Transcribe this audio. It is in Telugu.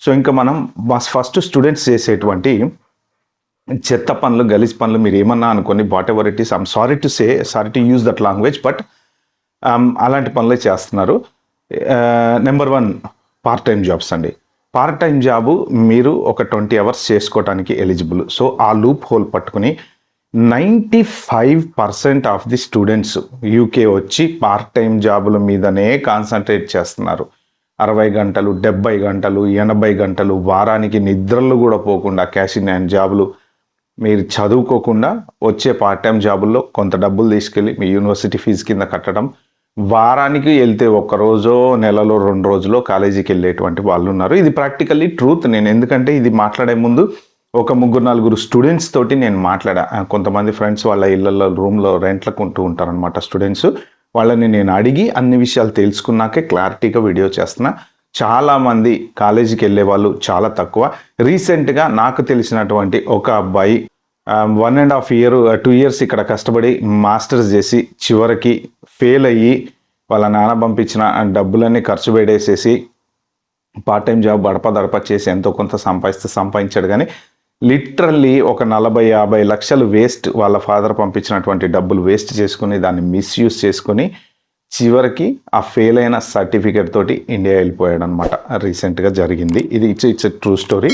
సో ఇంకా మనం ఫస్ట్ స్టూడెంట్స్ చేసేటువంటి చెత్త పనులు, గలీజ్ పనులు మీరు ఏమన్నా అనుకోండి, what ever it is, I'm sorry to use that language, but అలాంటి పనులే చేస్తున్నారు. నెంబర్ 1 పార్ట్ టైం జాబ్స్ అండి. పార్ట్ టైం జాబు మీరు ఒక 20 అవర్స్ చేసుకోవడానికి ఎలిజిబుల్. సో ఆ లూప్ హోల్ పట్టుకుని 95% ఆఫ్ ది స్టూడెంట్స్ యూకే వచ్చి పార్ట్ టైం జాబుల మీదనే కాన్సన్ట్రేట్ చేస్తున్నారు. 60 గంటలు, 70 గంటలు, 80 గంటలు, వారానికి నిద్రలు కూడా పోకుండా క్యాష్ ఇన్ హ్యాండ్ జాబులు, మీరు చదువుకోకుండా వచ్చే పార్ట్ టైం జాబుల్లో కొంత డబ్బులు తీసుకెళ్ళి మీ యూనివర్సిటీ ఫీజు కింద కట్టడం, వారానికి వెళ్తే ఒక్క రోజో, నెలలో 2 రోజులో కాలేజీకి వెళ్ళేటువంటి వాళ్ళు ఉన్నారు. ఇది ప్రాక్టికల్లీ ట్రూత్. నేను ఎందుకంటే ఇది మాట్లాడే ముందు ఒక 3-4 స్టూడెంట్స్ తోటి నేను మాట్లాడా. కొంతమంది ఫ్రెండ్స్ వాళ్ళ ఇళ్లలో రూమ్లో రెంట్లకు ఉంటూ ఉంటారనమాట స్టూడెంట్స్. వాళ్ళని నేను అడిగి అన్ని విషయాలు తెలుసుకున్నాకే క్లారిటీగా వీడియో చేస్తున్నా. చాలామంది కాలేజీకి వెళ్ళే వాళ్ళు చాలా తక్కువ. రీసెంట్గా నాకు తెలిసినటువంటి ఒక అబ్బాయి 1.5 year 2 years ఇక్కడ కష్టపడి మాస్టర్స్ చేసి చివరికి ఫెయిల్ అయ్యి వాళ్ళ నాన్న పంపించిన డబ్బులన్నీ ఖర్చు పెట్టేసేసి పార్ట్ టైం జాబ్ దడప చేసి ఎంతో కొంత సంపాదించాడు. కానీ లిటరల్లీ ఒక 40-50 లక్షలు వేస్ట్, వాళ్ళ ఫాదర్ పంపించినటువంటి డబ్బులు వేస్ట్ చేసుకుని దాన్ని మిస్యూజ్ చేసుకుని చివరికి ఆ ఫెయిల్ అయిన సర్టిఫికేట్ తోటి ఇండియా వెళ్ళిపోయాడు అనమాట. రీసెంట్గా జరిగింది ఇది. It's true story.